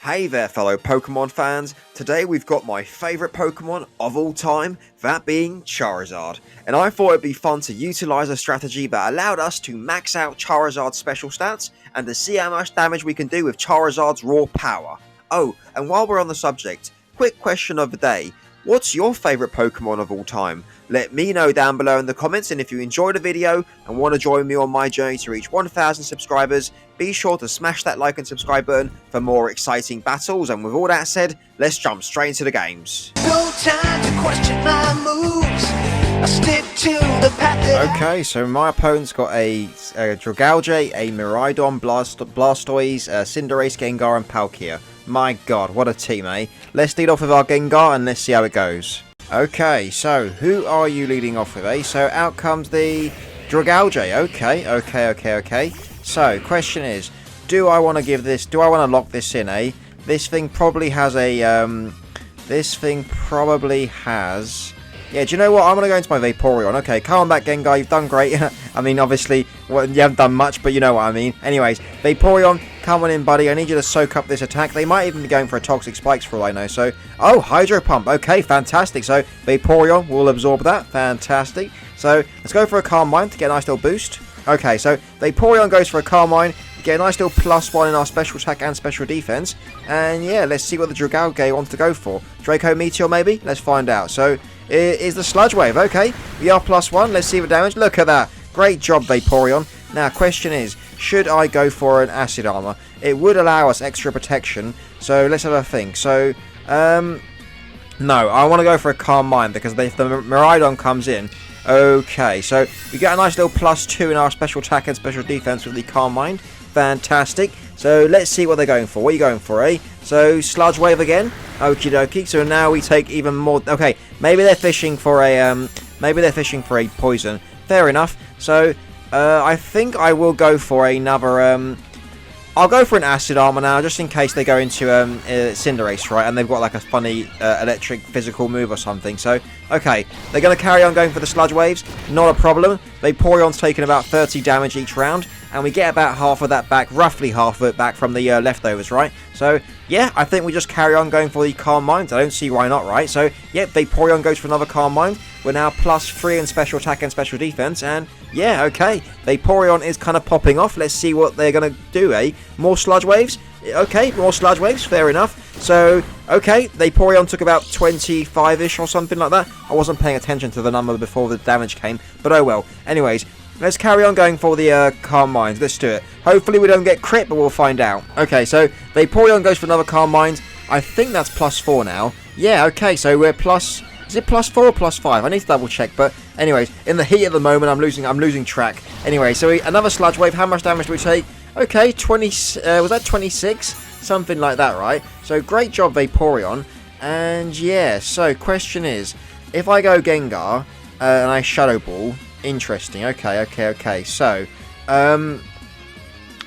Hey there fellow Pokemon fans, today we've got my favourite Pokemon of all time, that being Charizard. And I thought it'd be fun to utilise a strategy that allowed us to max out Charizard's special stats and to see how much damage we can do with Charizard's raw power. Oh, and while we're on the subject, quick question of the day, what's your favourite Pokemon of all time? Let me know down below in the comments, and if you enjoyed the video and want to join me on my journey to reach 1,000 subscribers, be sure to smash that like and subscribe button for more exciting battles. And with all that said, let's jump straight into the games. No time to question my moves. I stick to the path that Okay, so my opponent's got a Dragalge, a Miraidon, Blastoise, Cinderace, Gengar, and Palkia. My god, what a team, eh? Let's lead off with our Gengar and let's see how it goes. Okay, so who are you leading off with, eh? So out comes the Dragalge. Okay. So, question is, do I want to lock this in, eh? This thing probably has a, yeah, do you know what? I'm going to go into my Vaporeon. Okay, come on back, Gengar. You've done great. I mean, obviously, well, you haven't done much, but you know what I mean. Anyways, Vaporeon, come on in, buddy. I need you to soak up this attack. They might even be going for a Toxic Spikes for all I know. So, oh, Hydro Pump. Okay, fantastic. So, Vaporeon will absorb that. Fantastic. So, let's go for a Calm Mind to get a nice little boost. Okay, so Vaporeon goes for a Calm Mind. Get a nice little +1 in our special attack and special defense. And yeah, let's see what the Dragalge wants to go for. Draco Meteor, maybe? Let's find out. So, is the Sludge Wave. Okay, we are +1. Let's see the damage. Look at that. Great job, Vaporeon. Now, question is, should I go for an Acid Armor? It would allow us extra protection. So, let's have a think. So, no, I want to go for a Calm Mind because if the Miraidon comes in. Okay, so we get a nice little +2 in our special attack and special defense with the Calm Mind. Fantastic. So let's see what they're going for. What are you going for, eh? So Sludge Wave again. Okie dokie. So now we take even more. Okay, maybe they're fishing for a poison. Fair enough. So I think I will go for another. I'll go for an Acid Armor now, just in case they go into Cinderace, right? And they've got like a funny electric physical move or something. So, okay, they're going to carry on going for the Sludge Waves. Not a problem. Vaporeon's taking about 30 damage each round, and we get about half of that back, roughly half of it back from the leftovers, right? So, yeah, I think we just carry on going for the Calm Minds. I don't see why not, right? So, yeah, Vaporeon goes for another Calm Mind. We're now +3 in special attack and special defense, and yeah, okay, Vaporeon is kind of popping off. Let's see what they're going to do, eh? More Sludge Waves? Okay, more Sludge Waves, fair enough. So, okay, Vaporeon took about 25-ish or something like that. I wasn't paying attention to the number before the damage came, but oh well. Anyways, let's carry on going for the Calm Minds. Let's do it. Hopefully we don't get crit, but we'll find out. Okay, so Vaporeon goes for another Calm Mind. I think that's +4 now. Yeah, okay, so we're plus... Is it +4 or +5? I need to double check, but anyways, in the heat of the moment, I'm losing track. Anyway, so another Sludge Wave. How much damage do we take? Okay, 20. Was that 26? Something like that, right? So great job, Vaporeon. And yeah, so question is, if I go Gengar and I Shadow Ball, interesting. Okay. So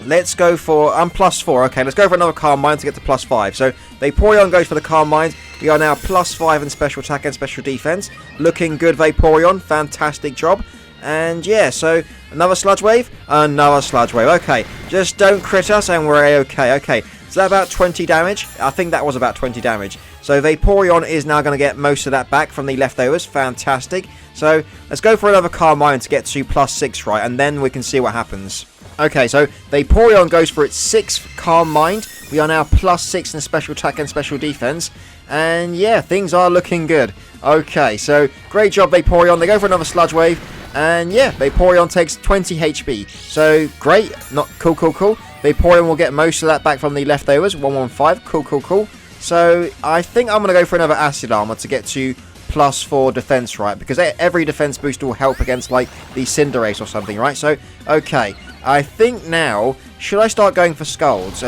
let's go for... I'm +4. Okay, let's go for another Calm Mind to get to +5. So Vaporeon goes for the Calm Mind. We are now +5 in special attack and special defense. Looking good, Vaporeon. Fantastic job. And yeah, so another Sludge Wave. Another Sludge Wave. Okay, just don't crit us and we're okay. Okay, is that about 20 damage? I think that was about 20 damage. So Vaporeon is now going to get most of that back from the leftovers. Fantastic. So let's go for another Calm Mind to get to +6, right? And then we can see what happens. Okay, so Vaporeon goes for its 6th Calm Mind. We are now +6 in special attack and special defense. And yeah, things are looking good. Okay, so great job, Vaporeon. They go for another Sludge Wave. And yeah, Vaporeon takes 20 HP. So great. Not cool. Vaporeon will get most of that back from the leftovers. 115. Cool. So I think I'm going to go for another Acid Armor to get to +4 defense, right? Because every defense boost will help against like the Cinderace or something, right? So, okay. I think now, should I start going for Skulls?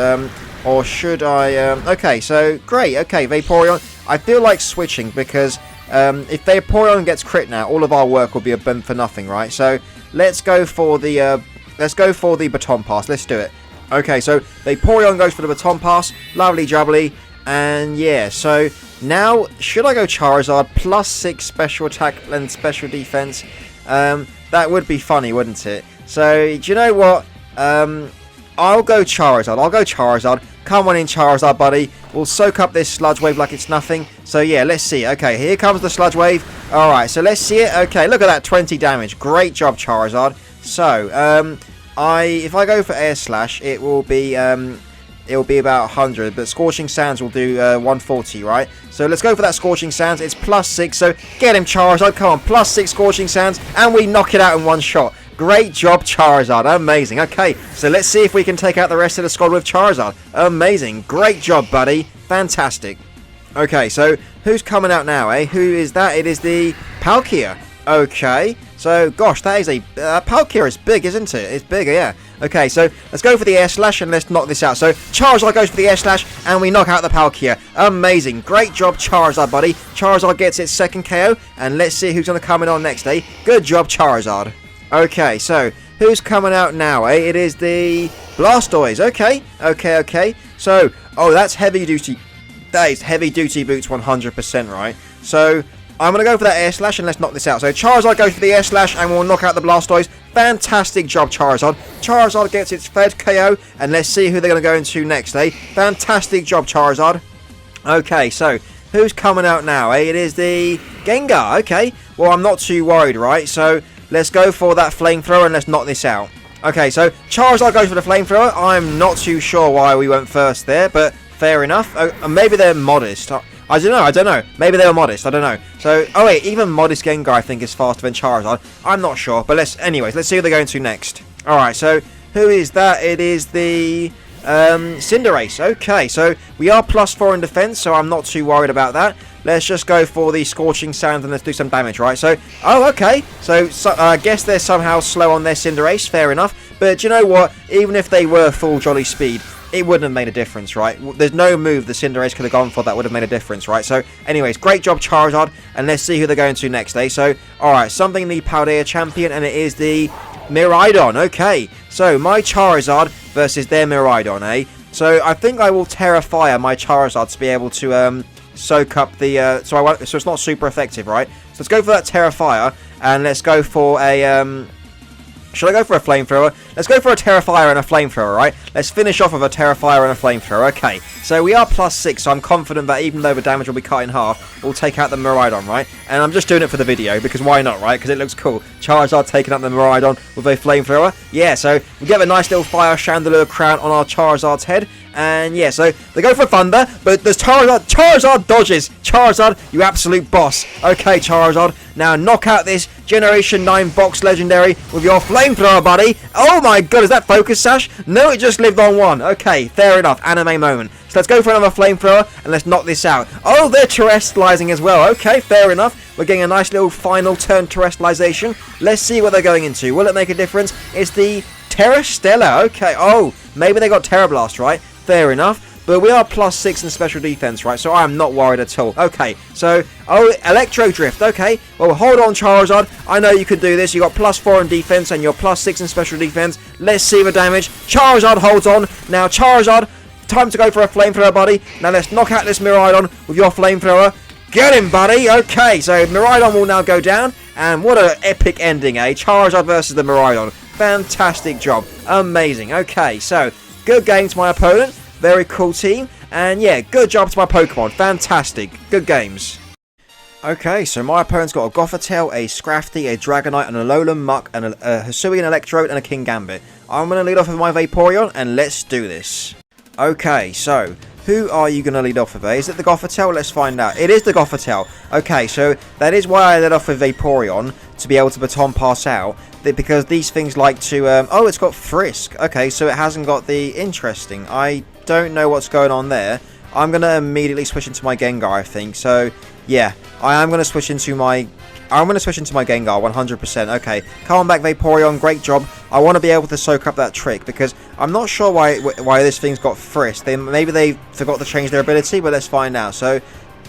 Or should I... okay, so great. Okay, Vaporeon. I feel like switching because if Vaporeon gets crit now, all of our work will be for nothing, right? So let's go for the Baton Pass. Let's do it. Okay, so Vaporeon goes for the Baton Pass. Lovely jubbly. And yeah, so now should I go Charizard +6 special attack and special defense? That would be funny, wouldn't it? So do you know what? I'll go Charizard. Come on in, Charizard, buddy. We'll soak up this Sludge Wave like it's nothing. So, yeah, let's see. Okay, here comes the Sludge Wave. Alright, so let's see it. Okay, look at that, 20 damage. Great job, Charizard. So, if I go for Air Slash, it will be about 100, but Scorching Sands will do 140, right? So let's go for that Scorching Sands. It's +6, so get him, Charizard. Come on, +6 Scorching Sands, and we knock it out in one shot. Great job, Charizard. Amazing. Okay, so let's see if we can take out the rest of the squad with Charizard. Amazing. Great job, buddy. Fantastic. Okay, so who's coming out now, eh? Who is that? It is the Palkia. Okay, so, gosh, that is a... Palkia is big, isn't it? It's bigger, yeah. Okay, so let's go for the Air Slash and let's knock this out. So, Charizard goes for the Air Slash and we knock out the Palkia. Amazing. Great job, Charizard, buddy. Charizard gets its second KO, and let's see who's going to come in on next, eh? Good job, Charizard. Okay, so, who's coming out now, eh? It is the Blastoise. Okay. So, oh, that's heavy duty. That is heavy duty boots 100%, right? So... I'm going to go for that Air Slash and let's knock this out. So Charizard goes for the Air Slash and we'll knock out the Blastoise. Fantastic job, Charizard. Charizard gets its third KO and let's see who they're going to go into next, eh? Fantastic job, Charizard. Okay, so who's coming out now, eh? It is the Gengar. Okay, well, I'm not too worried, right? So let's go for that Flamethrower and let's knock this out. Okay, so Charizard goes for the Flamethrower. I'm not too sure why we went first there, but fair enough. Maybe they're modest. I don't know. Maybe they were modest. I don't know. So, oh wait, even modest Gengar I think is faster than Charizard. I'm not sure, but let's see who they're going to next. Alright, so who is that? It is the Cinderace. Okay, so we are +4 in defense, so I'm not too worried about that. Let's just go for the Scorching Sands and let's do some damage, right? So, oh, okay. So I guess they're somehow slow on their Cinderace. Fair enough. But you know what? Even if they were full jolly speed, it wouldn't have made a difference, right? There's no move the Cinderace could have gone for that would have made a difference, right? So, anyways, great job, Charizard. And let's see who they're going to next, eh? So, alright, something the Paldea champion, and it is the Miraidon. Okay, so my Charizard versus their Miraidon, eh? So, I think I will Terra Fire my Charizard to be able to soak up the... so it's not super effective, right? So, let's go for that Terra Fire, and let's go for a... should I go for a Flamethrower? Let's go for a Terrifier and a Flamethrower, right? Let's finish off with a Terrifier and a Flamethrower. Okay, so we are +6, so I'm confident that even though the damage will be cut in half, we'll take out the Miraidon, right? And I'm just doing it for the video, because why not, right? Because it looks cool. Charizard taking out the Miraidon with a Flamethrower. Yeah, so we get a nice little Fire Chandelier crown on our Charizard's head. And yeah, so they go for Thunder, but there's Charizard dodges. Charizard, you absolute boss. Okay, Charizard, now knock out this Generation 9 box legendary with your Flamethrower, buddy. Oh my god, is that Focus Sash? No, it just lived on one. Okay, fair enough, anime moment. So let's go for another Flamethrower and let's knock this out. Oh, they're terrestrializing as well. Okay, fair enough. We're getting a nice little final turn terrestrialization. Let's see what they're going into. Will it make a difference? It's the Terra Stella. Okay, oh, maybe they got Terra Blast, right? Fair enough. But we are +6 in special defense, right? So I'm not worried at all. Okay, so, oh, Electro Drift. Okay, well, hold on, Charizard. I know you could do this. You got +4 in defense and you're +6 in special defense. Let's see the damage. Charizard holds on. Now, Charizard, time to go for a Flamethrower, buddy. Now, let's knock out this Miraidon with your Flamethrower. Get him, buddy. Okay, so Miraidon will now go down. And what an epic ending, eh? Charizard versus the Miraidon. Fantastic job. Amazing. Okay, so, good game to my opponent. Very cool team. And yeah, good job to my Pokemon. Fantastic. Good games. Okay, so my opponent's got a Gothitelle, a Scrafty, a Dragonite, an Alolan Muck, and a Hisuian Electrode, and a King Gambit. I'm going to lead off with my Vaporeon, and let's do this. Okay, so, who are you going to lead off with? Is it the Gothitelle? Let's find out. It is the Gothitelle. Okay, so that is why I led off with Vaporeon, to be able to baton pass out. Because these things like to... oh, it's got Frisk. Okay, so it hasn't got the... Interesting. I don't know what's going on there. I'm going to immediately switch into my Gengar, I think. So, yeah. I am going to switch into my... Gengar, 100%. Okay, come on back, Vaporeon. Great job. I want to be able to soak up that trick, because I'm not sure why this thing's got Frisk. Maybe they forgot to change their ability, but let's find out. So,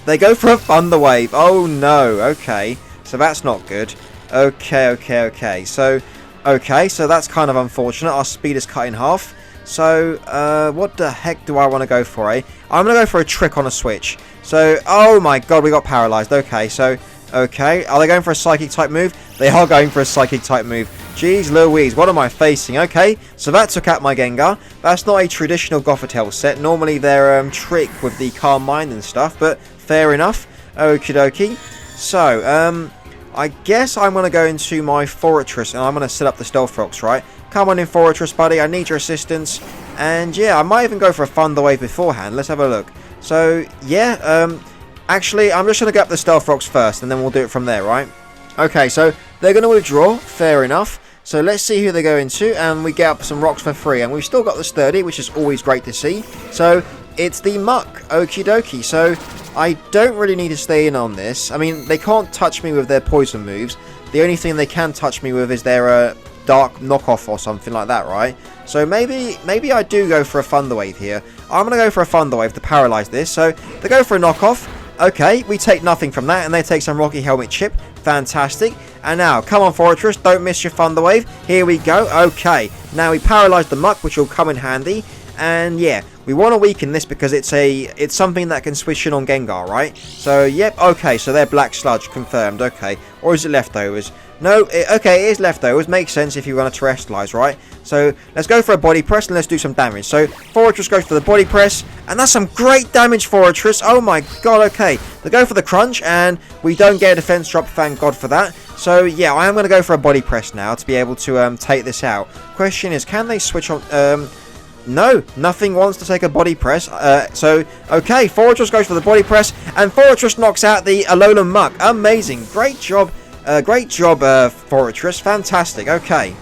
they go for a Thunder Wave. Oh, no. Okay, so that's not good. Okay. So that's kind of unfortunate. Our speed is cut in half. So, what the heck do I want to go for, eh? I'm going to go for a trick on a switch. So, oh my god, we got paralyzed. Okay, so, okay. Are they going for a Psychic type move? They are going for a Psychic type move. Jeez Louise, what am I facing? Okay, so that took out my Gengar. That's not a traditional Gothitelle set. Normally they're trick with the Calm Mind and stuff, but fair enough. Okie dokie. So, I guess I'm going to go into my Fortress and I'm going to set up the Stealth Rocks, right? Come on in, Fortress, buddy. I need your assistance. And yeah, I might even go for a Thunder Wave beforehand. Let's have a look. So, yeah, actually, I'm just going to get up the Stealth Rocks first and then we'll do it from there, right? Okay, so they're going to withdraw. Fair enough. So let's see who they go into, and we get up some rocks for free. And we've still got the Sturdy, which is always great to see. So it's the Muck. Okie dokie. So I don't really need to stay in on this. I mean, they can't touch me with their poison moves. The only thing they can touch me with is their dark knockoff or something like that, right? So maybe I do go for a Thunder Wave here. I'm going to go for a Thunder Wave to paralyze this. So they go for a knockoff. Okay, we take nothing from that, and they take some Rocky Helmet Chip. Fantastic. And now, come on, Fortress, don't miss your Thunder Wave. Here we go. Okay, now we paralyze the Muck, which will come in handy. And yeah, we want to weaken this because it's something that can switch in on Gengar, right? So, yep, okay, so they're Black Sludge, confirmed, okay. Or is it Leftovers? No, okay, it is Leftovers. Makes sense if you want to terrestrialize, right? So, let's go for a Body Press and let's do some damage. So, Fortress goes for the Body Press, and that's some great damage, Fortress. Oh my god, okay. They go for the Crunch, and we don't get a defense drop, thank god for that. So, yeah, I am going to go for a Body Press now to be able to take this out. Question is, can they switch on... No, nothing wants to take a Body Press. So, okay, Fortress goes for the Body Press, and Fortress knocks out the Alolan Muck. Amazing. Great job, Fortress. Fantastic. Okay.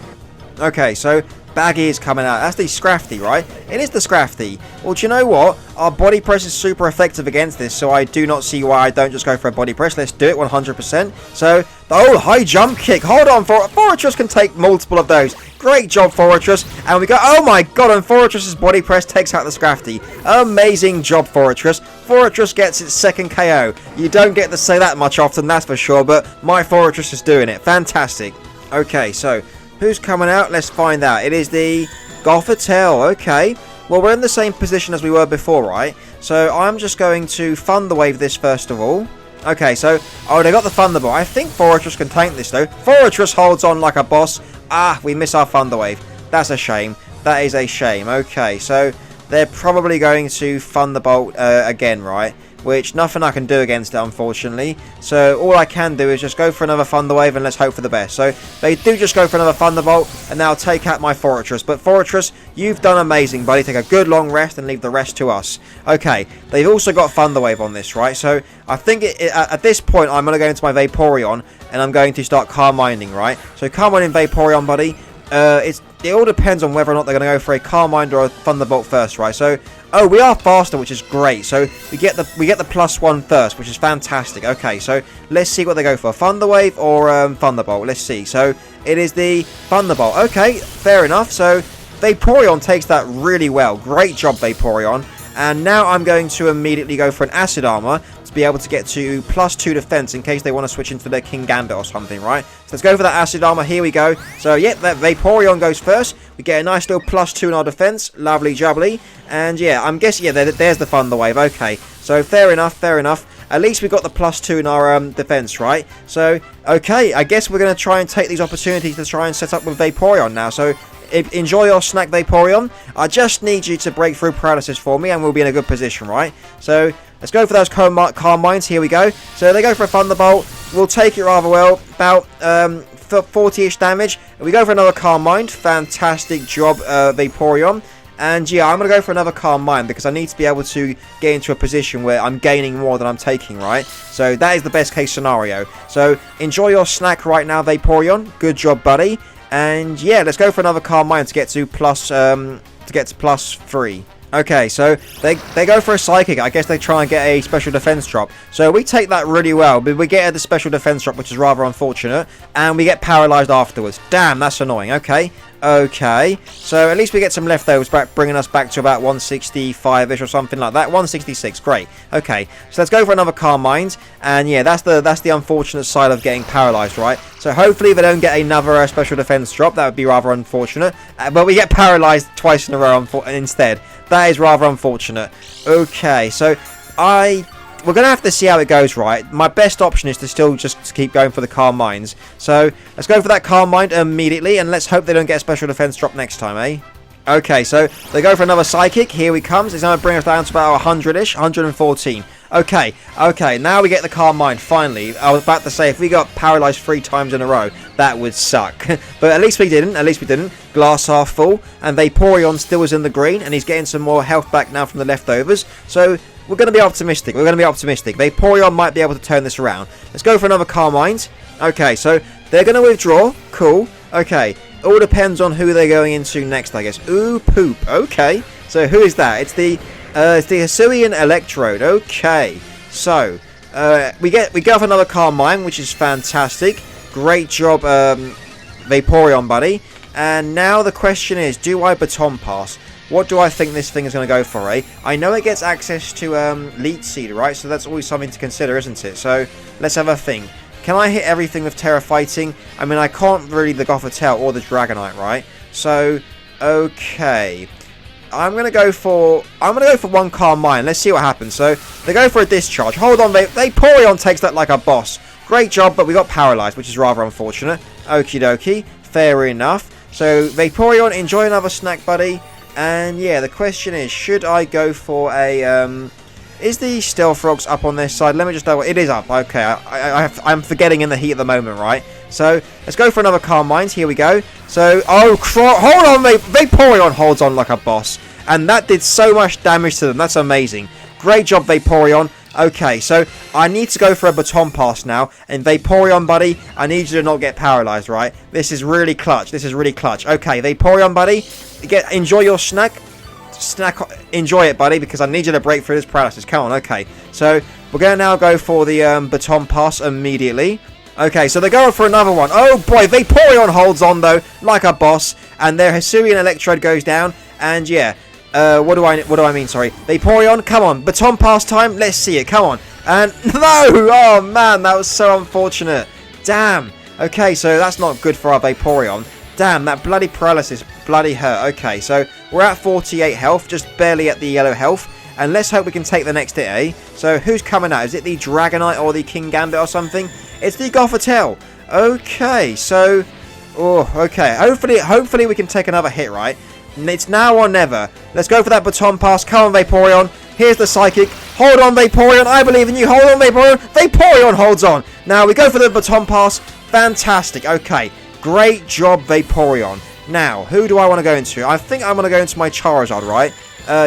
Okay, so Baggy is coming out. That's the Scrafty, right? It is the Scrafty. Well, do you know what? Our Body Press is super effective against this, so I do not see why I don't just go for a Body Press. Let's do it 100%. So, oh, high jump kick. Hold on, Fortress can take multiple of those. Great job, Fortress. And we go, oh my god, and Fortress's Body Press takes out the Scrafty. Amazing job, Fortress. Fortress gets its second KO. You don't get to say that much often, that's for sure, but my Fortress is doing it. Fantastic. Okay, so who's coming out? Let's find out. It is the Gothitelle. Okay. Well, we're in the same position as we were before, right? So I'm just going to Thunder Wave this first of all. Okay, so, oh, they got the Thunderbolt. I think Fortress can tank this, though. Fortress holds on like a boss. Ah, we miss our Thunder Wave. That's a shame. That is a shame. Okay, so they're probably going to Thunderbolt again, right? Which, nothing I can do against it, unfortunately. So, all I can do is just go for another Thunder Wave and let's hope for the best. So, they do just go for another Thunderbolt, and now take out my Fortress. But, Fortress, you've done amazing, buddy. Take a good long rest and leave the rest to us. Okay, they've also got Thunder Wave on this, right? So, I think at this point, I'm going to go into my Vaporeon, and I'm going to start Calm Minding, right? So, come on in, Vaporeon, buddy. It all depends on whether or not they're going to go for a Calm Mind or a Thunderbolt first, right? So, oh, we are faster, which is great. So we get the +1 first, which is fantastic. Okay, so let's see what they go for: Thunder Wave or Thunderbolt. Let's see. So it is the Thunderbolt. Okay, fair enough. So Vaporeon takes that really well. Great job, Vaporeon. And now I'm going to immediately go for an Acid Armor to be able to get to +2 defense in case they want to switch into their King Gambit or something, right? So let's go for that Acid Armor. Here we go. So, yeah, that Vaporeon goes first. We get a nice little +2 in our defense. Lovely jubbly. And, yeah, I'm guessing, yeah, there's the Thunder Wave. Okay, so fair enough, fair enough. At least we got the +2 in our defense, right? So, okay, I guess we're going to try and take these opportunities to try and set up with Vaporeon now. So, enjoy your snack, Vaporeon. I just need you to break through paralysis for me and we'll be in a good position, right? So, let's go for those Calm Minds. Here we go. So, they go for a Thunderbolt. We'll take it rather well. About 40-ish damage. And we go for another Calm Mind. Fantastic job, Vaporeon. And yeah, I'm going to go for another Calm Mind because I need to be able to get into a position where I'm gaining more than I'm taking, right? So that is the best case scenario. So enjoy your snack right now, Vaporeon. Good job, buddy. And yeah, let's go for another Calm Mind to get to +3. Okay, so they go for a Psychic. I guess they try and get a special defense drop. So we take that really well, but we get the special defense drop, which is rather unfortunate. And we get paralyzed afterwards. Damn, that's annoying. Okay. Okay, so at least we get some leftovers back, bringing us back to about 165-ish or something like that. 166, great. Okay, so let's go for another Calm Mind. And yeah, that's the unfortunate side of getting paralyzed, right? So hopefully they don't get another special defense drop. That would be rather unfortunate. But we get paralyzed twice in a row instead. That is rather unfortunate. Okay, so we're going to have to see how it goes, right? My best option is to still just keep going for the Calm Minds. So, let's go for that Calm Mind immediately, and let's hope they don't get a special defense drop next time, eh? Okay, so they go for another Psychic. Here he comes. It's going to bring us down to about 100-ish, 114. Okay, now we get the Calm Mind, finally. I was about to say, if we got paralyzed 3 times in a row, that would suck. But at least we didn't. Glass half full, and Vaporeon still is in the green, and he's getting some more health back now from the leftovers. So, we're going to be optimistic. Vaporeon might be able to turn this around. Let's go for another Calm Mind. Okay, so they're going to withdraw. Cool. Okay, all depends on who they're going into next, I guess. Ooh, poop. Okay, so who is that? It's the Hisuian Electrode. Okay, so we go for another Calm Mind, which is fantastic. Great job, Vaporeon, buddy. And now the question is, do I Baton Pass? What do I think this thing is going to go for, eh? I know it gets access to Leech Seed, right? So that's always something to consider, isn't it? So let's have a think. Can I hit everything with Terra Fighting? I mean, I can't really the Gothitelle or the Dragonite, right? So, okay. I'm gonna go for one Calm Mind. Let's see what happens. So they go for a Discharge. Hold on, Vaporeon takes that like a boss. Great job, but we got paralyzed, which is rather unfortunate. Okie dokie, fair enough. So Vaporeon, enjoy another snack, buddy. And yeah, the question is, should I go for a is the Stealth Rocks up on this side? Let me just know. It is up. Okay, I'm forgetting in the heat at the moment, right? So let's go for another Calm Mind. Here we go. So, hold on, Vaporeon holds on like a boss, and that did so much damage to them. That's amazing. Great job, Vaporeon. Okay, so I need to go for a Baton Pass now, and Vaporeon, buddy, I need you to not get paralyzed, right? This is really clutch. Okay, Vaporeon, buddy, enjoy your snack. Enjoy it, buddy, because I need you to break through this paralysis. Come on, okay. So we're going to now go for the Baton Pass immediately. Okay, so they're going for another one. Oh boy, Vaporeon holds on though, like a boss, and their Hisuian Electrode goes down. And yeah, what do I mean? Sorry, Vaporeon, come on, Baton Pass time. Let's see it. Come on. And no, oh man, that was so unfortunate. Damn. Okay, so that's not good for our Vaporeon. Damn, that bloody paralysis bloody hurt. Okay, so we're at 48 health, just barely at the yellow health. And let's hope we can take the next hit, eh? So who's coming out? Is it the Dragonite or the King Gambit or something? It's the Gothitelle. Okay, so... oh, okay. Hopefully we can take another hit, right? It's now or never. Let's go for that Baton Pass. Come on, Vaporeon. Here's the Psychic. Hold on, Vaporeon. I believe in you. Hold on, Vaporeon. Vaporeon holds on. Now we go for the Baton Pass. Fantastic. Okay. Great job, Vaporeon. Now, who do I want to go into? I think I'm going to go into my Charizard, right?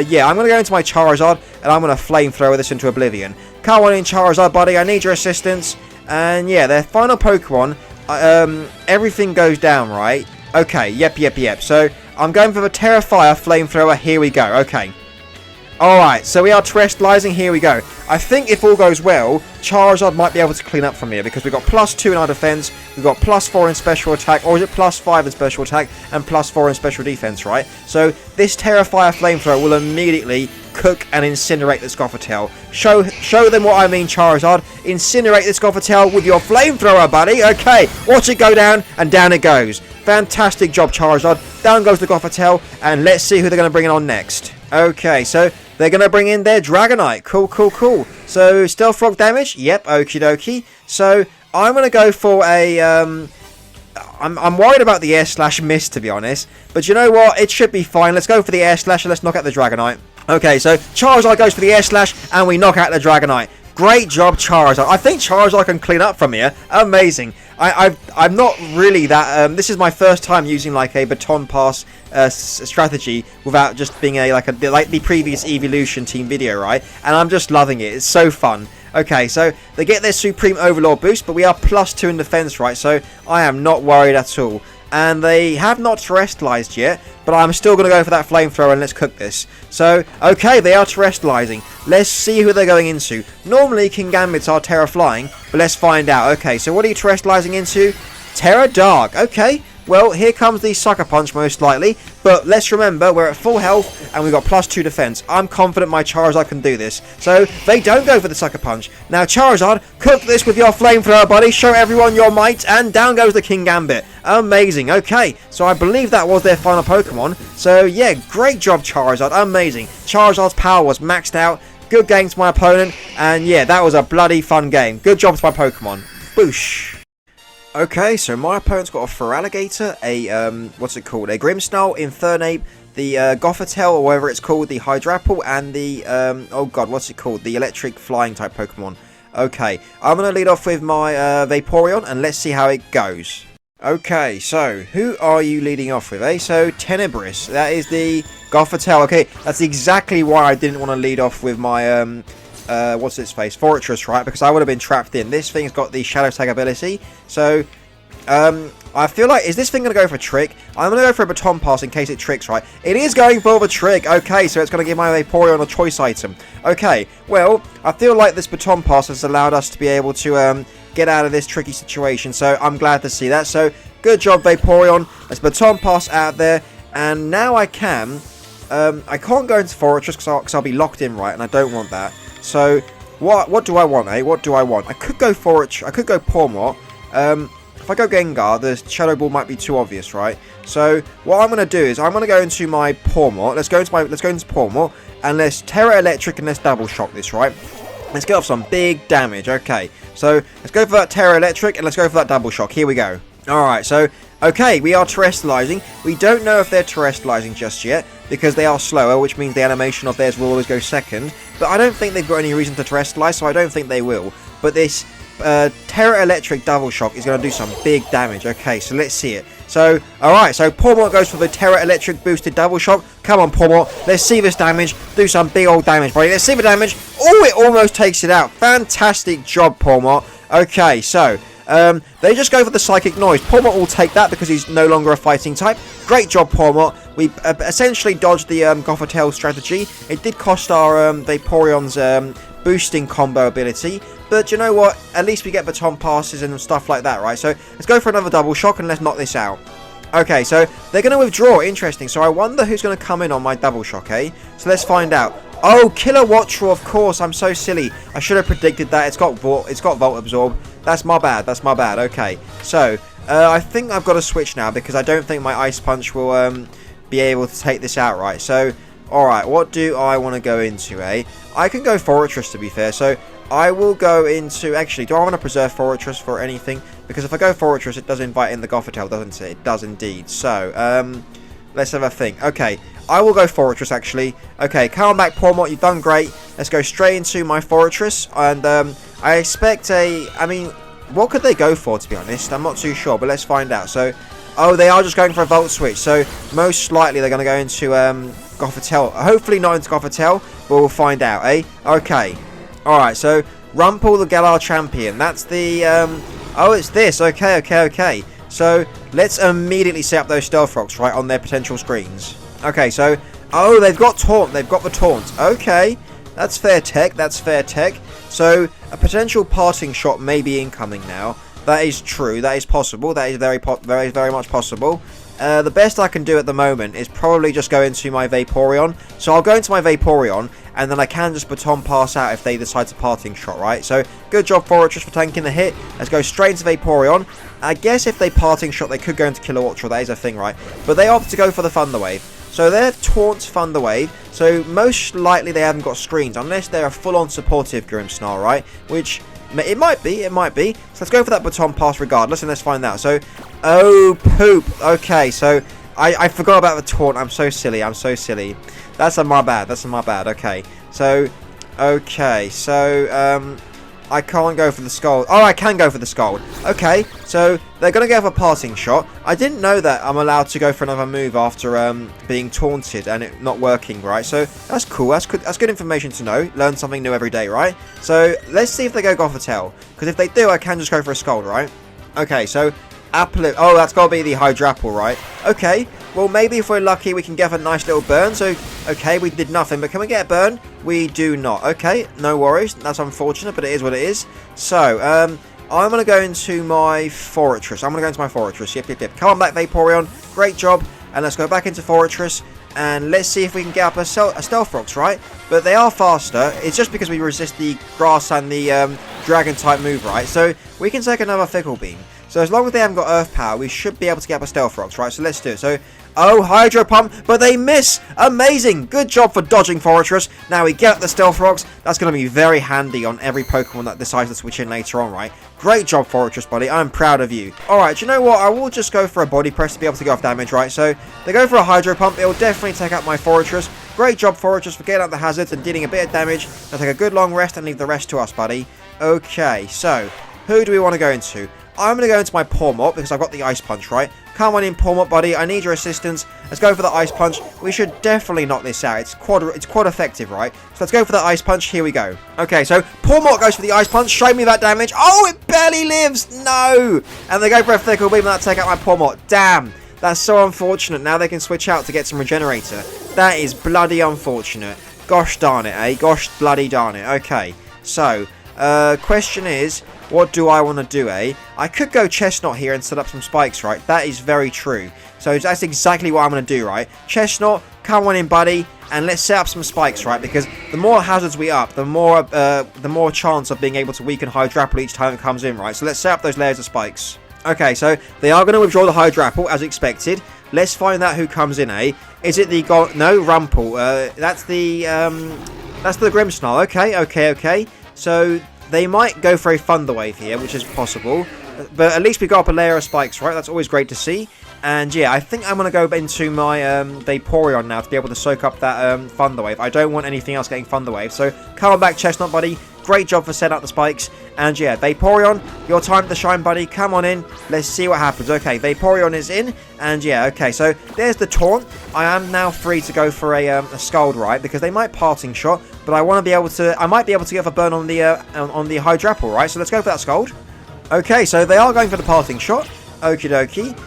Yeah, I'm going to go into my Charizard, and I'm going to Flamethrower this into oblivion. Come on in, Charizard, buddy. I need your assistance. And yeah, their final Pokemon, everything goes down, right? Okay, yep. So, I'm going for the Terra Fire Flamethrower. Here we go. Okay. Alright, so we are terrestrializing. Here we go. I think if all goes well, Charizard might be able to clean up from here, because we've got +2 in our defense, we've got +4 in special attack, or is it +5 in special attack, and +4 in special defense, right? So this Terra Fire Flamethrower will immediately cook and incinerate this Gothitelle. Show them what I mean, Charizard. Incinerate this Gothitelle with your Flamethrower, buddy. Okay, watch it go down, and down it goes. Fantastic job, Charizard. Down goes the Gothitelle, and let's see who they're going to bring in on next. Okay, so they're going to bring in their Dragonite. Cool. So, Stealth Rock damage? Yep, okie dokie. So, I'm going to go for a... I'm worried about the Air Slash miss, to be honest. But you know what? It should be fine. Let's go for the Air Slash and let's knock out the Dragonite. Okay, so Charizard goes for the Air Slash and we knock out the Dragonite. Great job, Charizard. I think Charizard can clean up from here. Amazing. I'm not really that... this is my first time using like a Baton Pass strategy without just being like the previous Evolution team video, right? And I'm just loving it. It's so fun. Okay, so they get their Supreme Overlord boost, but we are +2 in defense, right? So I am not worried at all. And they have not terrestrialized yet, but I'm still going to go for that Flamethrower and let's cook this. So, okay, they are terrestrializing. Let's see who they're going into. Normally, King Gambits are Terra Flying, but let's find out. Okay, so what are you terrestrializing into? Terra Dark. Okay, well, here comes the Sucker Punch most likely, but let's remember, we're at full health and we've got +2 defense. I'm confident my Charizard can do this. So, they don't go for the Sucker Punch. Now, Charizard, cook this with your Flamethrower, buddy. Show everyone your might, and down goes the King Gambit. Amazing. Okay, so I believe that was their final Pokemon. So, yeah, great job, Charizard. Amazing. Charizard's power was maxed out. good game to my opponent. And yeah, that was a bloody fun game. Good job to my Pokemon. Boosh. Okay, so my opponent's got a Feraligatr, a, what's it called? A Grimmsnarl, Infernape, the Gothitelle, or whatever it's called, the Hydrapple, and the, oh god, what's it called? The electric flying type Pokemon. Okay, I'm going to lead off with my Vaporeon, and let's see how it goes. Okay, so, who are you leading off with, eh? So, Tenebris, that is the Gothitelle. Okay, that's exactly why I didn't want to lead off with my, what's its face? Fortress, right? Because I would have been trapped in. This thing's got the Shadow Tag ability, so, I feel like, is this thing going to go for a trick? I'm going to go for a Baton Pass in case it tricks, right? It is going for the trick. Okay, so it's going to give my Vaporeon a choice item. Okay, well, I feel like this Baton Pass has allowed us to be able to get out of this tricky situation, so I'm glad to see that. So, good job, Vaporeon. Let's Baton Pass out there, and now I can. I can't go into Fortress because I'll be locked in, right? And I don't want that. So, what do I want, eh? What do I want? I could go Fortress. I could go Pawmot. If I go Gengar, the Shadow Ball might be too obvious, right? So what I'm going to do is I'm going to go into my Pawmot. Let's go into Pawmot, and let's Terra Electric, and let's Double Shock this, right? Let's get off some big damage. Okay, so let's go for that Terra Electric, and let's go for that Double Shock. Here we go. Alright, so, okay, we are terrestrializing. We don't know if they're terrestrializing just yet, because they are slower, which means the animation of theirs will always go second. But I don't think they've got any reason to terrestrialize, so I don't think they will. But this Terra Electric Double Shock is going to do some big damage. Okay, so let's see it. So, alright, so Pawmot goes for the Terra Electric boosted Double Shock. Come on, Pawmot. Let's see this damage. Do some big old damage, buddy. Let's see the damage. Oh, it almost takes it out. Fantastic job, Pawmot. Okay, so, they just go for the Psychic Noise. Pawmot will take that because he's no longer a fighting type. Great job, Pawmot. We essentially dodged the Gothitelle strategy. It did cost our Vaporeon's boosting combo ability, but you know what, at least we get baton passes and stuff like that, right? So let's go for another Double Shock and let's knock this out. Okay, so they're going to withdraw. Interesting. So I wonder who's going to come in on my Double Shock, eh? So let's find out. Oh, Killer Wattrel, of course. I'm so silly. I should have predicted that. It's got Volt Absorb. That's my bad. That's my bad. Okay, so I think I've got to switch now because I don't think my Ice Punch will be able to take this out, right? So alright, what do I want to go into, eh? I can go Fortress, to be fair, so I will go into... Actually, do I want to preserve Fortress for anything? Because if I go Fortress, it does invite in the Gothitelle, doesn't it? It does indeed. So, let's have a think. Okay, I will go Fortress, actually. Okay, come back, Pawmot, you've done great. Let's go straight into my Fortress, and I expect I mean, what could they go for, to be honest? I'm not too sure, but let's find out. So, oh, they are just going for a Volt Switch, so most likely they're going to go into Gothitelle. Hopefully not into Gothitelle, but we'll find out, eh? Okay. Alright, so Rumpel the Galar Champion. That's the, oh, it's this. Okay. So, let's immediately set up those Stealth Rocks, right, on their potential screens. Okay, so, oh, they've got Taunt. They've got the Taunt. Okay. That's fair tech. So, a potential Parting Shot may be incoming now. That is true. That is possible. That is very much possible. The best I can do at the moment is probably just go into my Vaporeon. So I'll go into my Vaporeon, and then I can just Baton Pass out if they decide to Parting Shot, right? So, good job, Fortress, for tanking the hit. Let's go straight into Vaporeon. I guess if they Parting Shot, they could go into Killer Wattrel. That is a thing, right? But they opt to go for the Thunder Wave. So they're Taunt Thunder Wave. So most likely they haven't got screens, unless they're a full-on supportive Grimmsnarl, right? Which... it might be. So let's go for that Baton Pass regardless, and let's find out. So, oh, poop. Okay, so I forgot about the Taunt. I'm so silly. That's my bad. Okay, so, I can't go for the Scald. Oh, I can go for the Scald. Okay, so they're going to go for a Parting Shot. I didn't know that I'm allowed to go for another move after being taunted and it not working, right? So that's cool. That's good information to know. Learn something new every day, right? So let's see if they go Gothitelle. Because if they do, I can just go for a Scald, right? Okay, so Applip. Oh, that's got to be the Hydrapple, right? Okay, well, maybe if we're lucky, we can get a nice little burn. So, okay, we did nothing, but can we get a burn? We do not. Okay, no worries. That's unfortunate, but it is what it is. So, I'm going to go into my Fortress. Yep. Come on back, Vaporeon. Great job. And let's go back into Fortress. And let's see if we can get up a Stealth Rocks, right? But they are faster. It's just because we resist the Grass and the Dragon-type move, right? So, we can take another Fickle Beam. So as long as they haven't got Earth Power, we should be able to get up a Stealth Rocks, right? So let's do it. So, oh, Hydro Pump, but they miss! Amazing! Good job for dodging Fortress. Now we get up the Stealth Rocks. That's going to be very handy on every Pokemon that decides to switch in later on, right? Great job, Fortress, buddy. I'm proud of you. Alright, do you know what? I will just go for a Body Press to be able to get off damage, right? So, they go for a Hydro Pump. It will definitely take out my Fortress. Great job, Fortress, for getting out the hazards and dealing a bit of damage. I'll take a good long rest and leave the rest to us, buddy. Okay, so, who do we want to go into? I'm going to go into my Pawmot because I've got the Ice Punch, right? Come on in, Pawmot, buddy. I need your assistance. Let's go for the Ice Punch. We should definitely knock this out. It's quite effective, right? So let's go for the Ice Punch. Here we go. Okay, so Pawmot goes for the Ice Punch. Show me that damage. Oh, it barely lives. No. And they go for a Fickle Beam and that take out my Pawmot. Damn. That's so unfortunate. Now they can switch out to get some Regenerator. That is bloody unfortunate. Gosh darn it, eh? Gosh bloody darn it. Okay, so... question is, what do I want to do, eh? I could go Chestnut here and set up some spikes, right? That is very true. So that's exactly what I'm going to do, right? Chestnut, come on in, buddy, and let's set up some spikes, right? Because the more hazards we up, the more chance of being able to weaken Hydrapple each time it comes in, right? So let's set up those layers of spikes. Okay, so they are going to withdraw the Hydrapple, as expected. Let's find out who comes in, eh? Is it the... No, Rumple. That's the Grimmsnarl. Okay. So, they might go for a Thunder Wave here, which is possible. But at least we got up a layer of spikes, right? That's always great to see. And yeah, I think I'm going to go into my Vaporeon now to be able to soak up that Thunder Wave. I don't want anything else getting Thunder Wave. So, come on back, Chestnut, buddy. Great job for setting up the spikes. And yeah, Vaporeon, your time to shine, buddy. Come on in. Let's see what happens. Okay, Vaporeon is in. And yeah, okay, so there's the Taunt. I am now free to go for a Scald, right? Because they might Parting Shot. But I want to be able to... I might be able to get a burn on the Hydrapple, right? So let's go for that Scald. Okay, so they are going for the Parting Shot. Okie dokie.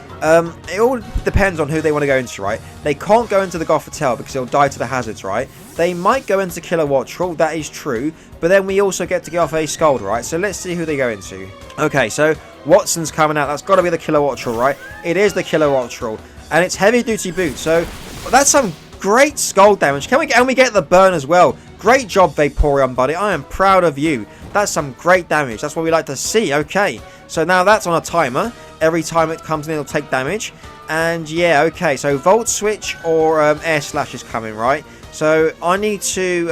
It all depends on who they want to go into, right? They can't go into the Gothitelle because it'll die to the hazards, right? They might go into Kilowattrel, that is true, but then we also get to get off a Scald, right? So let's see who they go into. Okay, so Watson's coming out. That's got to be the Kilowattrel, right? It is the Kilowattrel, and it's Heavy Duty Boot, so that's some great Scald damage. And we get the burn as well. Great job, Vaporeon, buddy. I am proud of you. That's some great damage. That's what we like to see. Okay, so now that's on a timer. Every time it comes in, it'll take damage. And yeah, okay, so Volt Switch or Air Slash is coming, right? So I need to...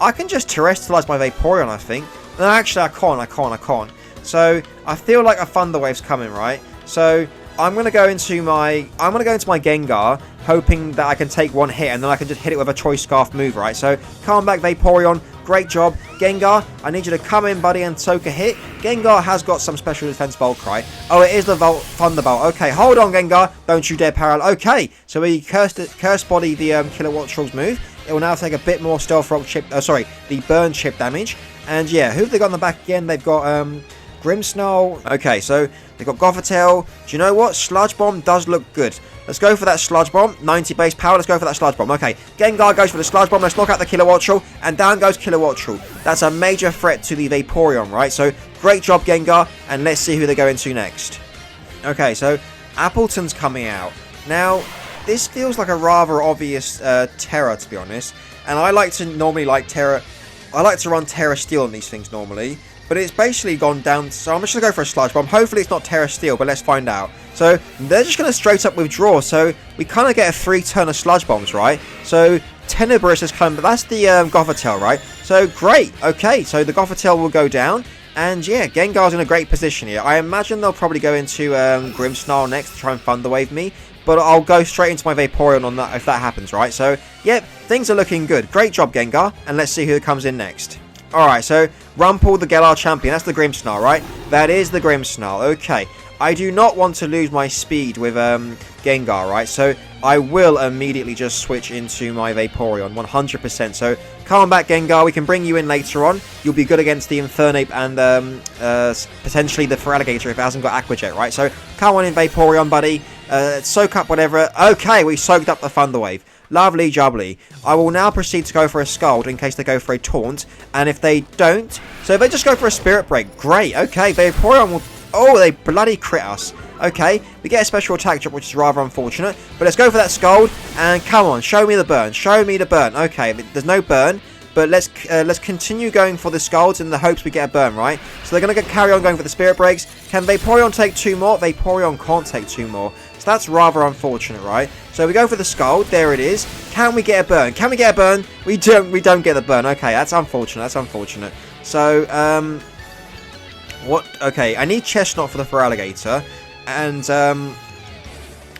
I can just Terrestrialize my Vaporeon, I think. No, actually, I can't. So I feel like a Thunder Wave's coming, right? So I'm gonna go into my Gengar, hoping that I can take one hit, and then I can just hit it with a Choice Scarf move, right? So come back, Vaporeon. Great job. Gengar, I need you to come in, buddy, and soak a hit. Gengar has got some special defense bulk, right? Oh, it is the Thunderbolt. Okay, hold on, Gengar. Don't you dare paralyze. Okay, so we curse body the Kilowattrel's move. It will now take a bit more Stealth Rock chip, the burn chip damage. And yeah, who have they got on the back again? They've got Grimmsnarl. Okay, so they've got Gothitelle. Do you know what? Sludge Bomb does look good. Let's go for that Sludge Bomb. 90 base power. Let's go for that Sludge Bomb. Okay, Gengar goes for the Sludge Bomb. Let's knock out the Kilowattrel. And down goes Kilowattrel. That's a major threat to the Vaporeon, right? So, great job, Gengar. And let's see who they go into next. Okay, so Appleton's coming out. Now, this feels like a rather obvious Terra, to be honest. And I like to normally like Terra. I like to run Terra Steel on these things normally. But it's basically gone down, so I'm just going to go for a Sludge Bomb. Hopefully it's not Terra Steel, but let's find out. So, they're just going to straight up withdraw, so we kind of get a 3-turn of Sludge Bombs, right? So, Tenebris has come, but that's the Gothitelle, right? So, great. Okay, so the Gothitelle will go down. And yeah, Gengar's in a great position here. I imagine they'll probably go into Grimmsnarl next to try and Thunder Wave me. But I'll go straight into my Vaporeon on that if that happens, right? So, yep, things are looking good. Great job, Gengar. And let's see who comes in next. Alright, so Rumple, the Galar champion. That's the Grimmsnarl, right? That is the Grimmsnarl. Okay. I do not want to lose my speed with Gengar, right? So I will immediately just switch into my Vaporeon, 100%. So come on back, Gengar. We can bring you in later on. You'll be good against the Infernape and potentially the Feraligatr if it hasn't got Aqua Jet, right? So come on in, Vaporeon, buddy. Soak up whatever. Okay, we soaked up the Thunder Wave. Lovely jubbly. I will now proceed to go for a Scald in case they go for a Taunt. And if they don't... So if they just go for a Spirit Break, great. Okay, Vaporeon will... Oh, they bloody crit us. Okay, we get a special attack drop, which is rather unfortunate. But let's go for that Scald. And come on, show me the burn. Show me the burn. Okay, there's no burn. but let's continue going for the Scalds in the hopes we get a burn, right? So they're going to carry on going for the Spirit Breaks. Can Vaporeon take 2 more? Vaporeon can't take 2 more. So that's rather unfortunate, right? So we go for the Scald. There it is. Can we get a burn? Can we get a burn? We don't get the burn. Okay, that's unfortunate. That's unfortunate. So, what? Okay, I need Chestnut for the Feraligatr. And,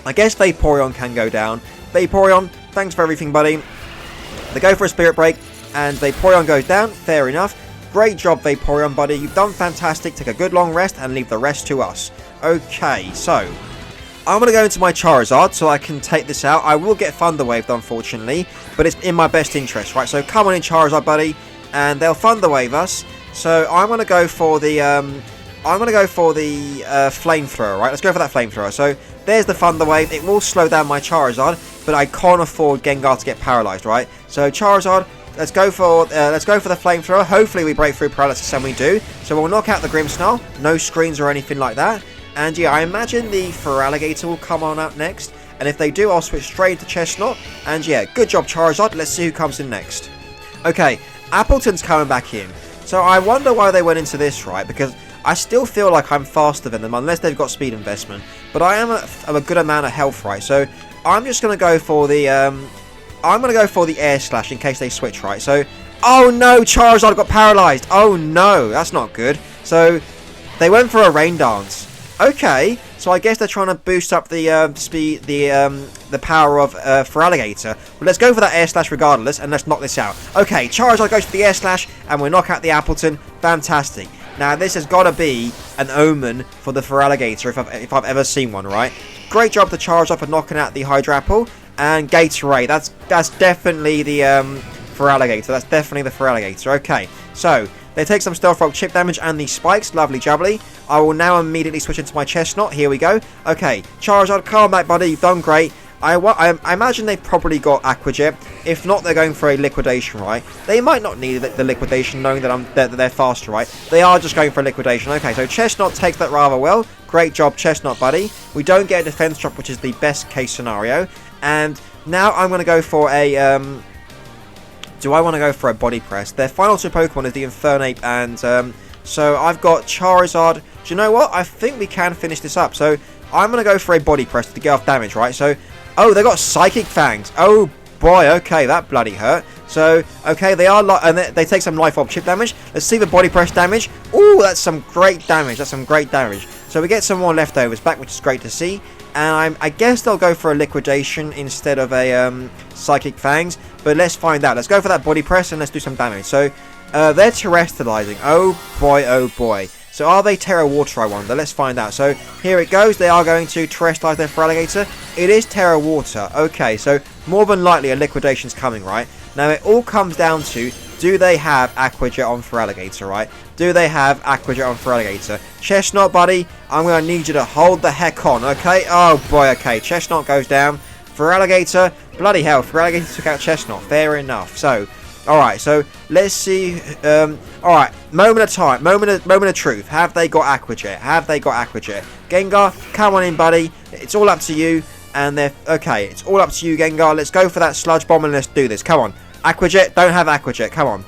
I guess Vaporeon can go down. Vaporeon, thanks for everything, buddy. They go for a Spirit Break, and Vaporeon goes down. Fair enough. Great job, Vaporeon, buddy. You've done fantastic. Take a good long rest and leave the rest to us. Okay, so I'm going to go into my Charizard so I can take this out. I will get Thunder Waved, unfortunately, but it's in my best interest, right? So come on in, Charizard, buddy, and they'll Thunder Wave us. So I'm going to go for the Flamethrower, right? Let's go for that Flamethrower. So there's the Thunder Wave. It will slow down my Charizard, but I can't afford Gengar to get paralyzed, right? So Charizard, let's go for the Flamethrower. Hopefully we break through paralysis, and we do. So we'll knock out the Grimmsnarl. No screens or anything like that. And yeah, I imagine the Feraligatr will come on out next. And if they do, I'll switch straight to Chestnut. And yeah, good job, Charizard. Let's see who comes in next. Okay, Appleton's coming back in. So I wonder why they went into this, right? Because I still feel like I'm faster than them, unless they've got speed investment. But I am a good amount of health, right? So I'm just going to go for the Air Slash in case they switch, right? So, oh no, Charizard got paralyzed. Oh no, that's not good. So they went for a Rain Dance. Okay, so I guess they're trying to boost up the speed, the power of Feraligatr. Well, let's go for that Air Slash regardless, and let's knock this out. Okay, Charizard goes for the Air Slash, and we knock out the Appleton. Fantastic. Now, this has got to be an omen for the Feraligatr if I've ever seen one, right? Great job to Charizard for knocking out the Hydrapple. And Gatorade, that's definitely the Feraligatr. That's definitely the Feraligatr. Okay, so they take some Stealth Rock chip damage and these spikes. Lovely jubbly. I will now immediately switch into my Chestnut. Here we go. Okay, Charizard, calm back, buddy. You've done great. I imagine they've probably got Aqua Jet. If not, they're going for a Liquidation, right? They might not need the Liquidation, knowing that they're faster, right? They are just going for a Liquidation. Okay, so Chestnut takes that rather well. Great job, Chestnut, buddy. We don't get a Defense Drop, which is the best case scenario. And now I'm going to go for a... do I want to go for a Body Press? Their final 2 Pokemon is the Infernape and... so I've got Charizard. Do you know what? I think we can finish this up. So I'm going to go for a Body Press to get off damage, right? So... oh, they got Psychic Fangs. Oh, boy. Okay, that bloody hurt. So, okay, they are... and they take some Life Orb chip damage. Let's see the Body Press damage. Ooh, that's some great damage. That's some great damage. So we get some more leftovers back, which is great to see. And I guess they'll go for a Liquidation instead of a Psychic Fangs. But let's find out. Let's go for that Body Press and let's do some damage. So, they're Terrestrializing. Oh, boy, oh, boy. So are they Terra Water, I wonder? Let's find out. So here it goes. They are going to Terrestrialize their Feraligatr. It is Terra Water. Okay, so more than likely a Liquidation's coming, right? Now it all comes down to, do they have Aqua Jet on Feraligatr, right? Do they have Aqua Jet on Feraligatr? Chestnut, buddy, I'm going to need you to hold the heck on, okay? Oh boy, okay. Chestnut goes down. Feraligatr, bloody hell, Feraligatr took out Chestnut. Fair enough. So... alright, so let's see. Alright, moment of time, moment of truth. Have they got Aqua Jet? Have they got Aqua Jet? Gengar, come on in, buddy. It's all up to you. And they're okay. It's all up to you, Gengar. Let's go for that Sludge Bomb and let's do this. Come on, Aqua Jet. Don't have Aqua Jet. Come on.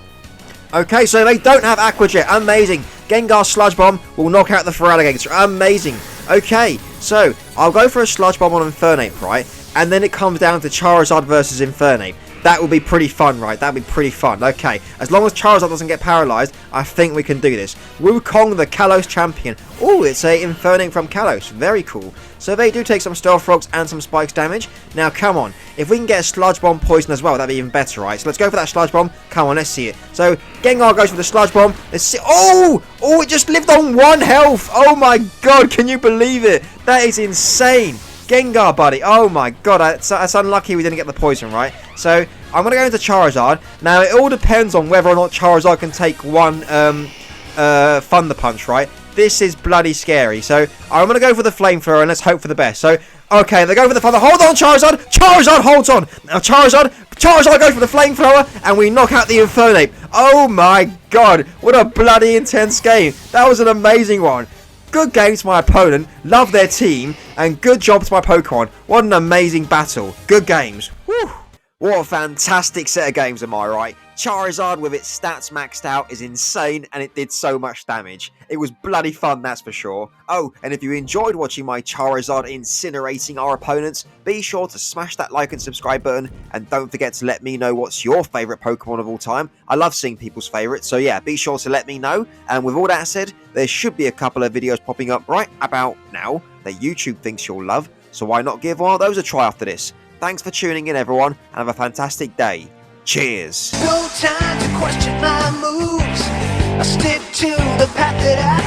Okay, so they don't have Aqua Jet. Amazing. Gengar Sludge Bomb will knock out the Feraligatr. Amazing. Okay, so I'll go for a Sludge Bomb on Infernape, right? And then it comes down to Charizard versus Infernape. That would be pretty fun, right? That would be pretty fun. Okay, as long as Charizard doesn't get paralyzed, I think we can do this. Wukong, the Kalos champion. Oh, it's a Infernape from Kalos. Very cool. So they do take some Stealth Rocks and some Spikes damage. Now, come on. If we can get a Sludge Bomb poison as well, that'd be even better, right? So let's go for that Sludge Bomb. Come on, let's see it. So Gengar goes for the Sludge Bomb. Let's see. Oh! Oh, it just lived on 1 health. Oh my god, can you believe it? That is insane. Gengar, buddy. Oh my god, that's unlucky we didn't get the poison, right? So, I'm going to go into Charizard. Now, it all depends on whether or not Charizard can take one Thunder Punch, right? This is bloody scary. So, I'm going to go for the Flamethrower and let's hope for the best. So, okay, they go for the Thunder. Hold on, Charizard! Charizard holds on! Now, Charizard goes for the Flamethrower and we knock out the Infernape. Oh my god, what a bloody intense game. That was an amazing one. Good game to my opponent, love their team, and good job to my Pokemon. What an amazing battle. Good games. Whew. What a fantastic set of games, am I right? Charizard with its stats maxed out is insane, and it did so much damage. It was bloody fun, that's for sure. Oh, and if you enjoyed watching my Charizard incinerating our opponents, be sure to smash that like and subscribe button, and don't forget to let me know what's your favourite Pokemon of all time. I love seeing people's favourites, so yeah, be sure to let me know. And with all that said, there should be a couple of videos popping up right about now that YouTube thinks you'll love, so why not give one of those a try after this? Thanks for tuning in, everyone, and have a fantastic day. Cheers! No time to question my moves. I stick to the path that I